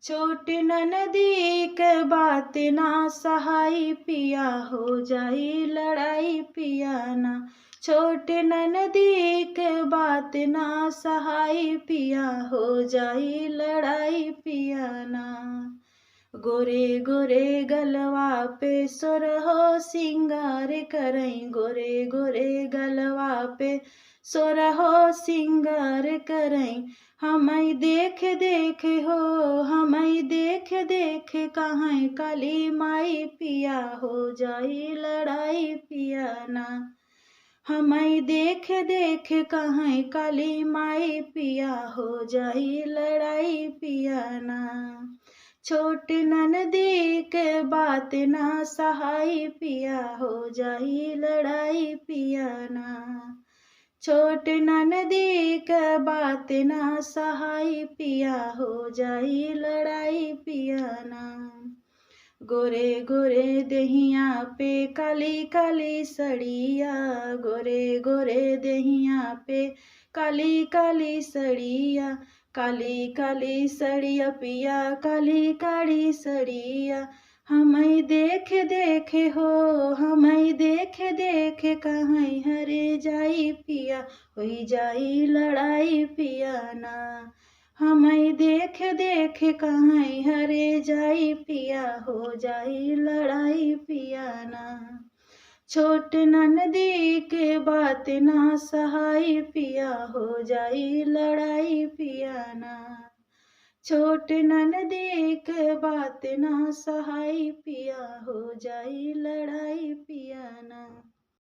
छोट ननदी के बात ना सहाई पिया, हो जाई लड़ाई पिया ना। छोट ननदी के बात ना सहाई पिया, हो जाई लड़ाई पिया ना। गोरे गोरे गलवा पे सोरहो सिंगार करई, गोरे गोरे गलवा पे सोरहो सिंगार करई। हमई देख देख हो, हमई देख देख कहाँ काली माई पिया, हो जाई लड़ाई पिया ना। हमई देख देख कहाँ काली माई पिया, हो जाई लड़ाई पिया ना। छोट ननदी के बात ना सहाई पिया, हो जाई लड़ाई पिया ना। छोट ननदी के बात ना सहाई पिया, हो जाई लड़ाई पिया ना। गोरे गोरे देहिया पे काली काली सड़िया, गोरे गोरे देहिया पे काली काली सड़िया। काली काली सड़िया पिया, काली काली सड़िया। हमई देख देख हो, हमई देख देख कहाँ हरे जाई पिया, होई जाई लड़ाई पिया ना। हमई देख देख कहाँ हरे जाई पिया, हो जाई लड़ाई पिया ना। छोट ननदी के बात ना सहाई पिया, हो जाई लड़ाई पिया ना। छोट ननदी के बात ना सहाई पिया, हो जाई लड़ाई पिया ना।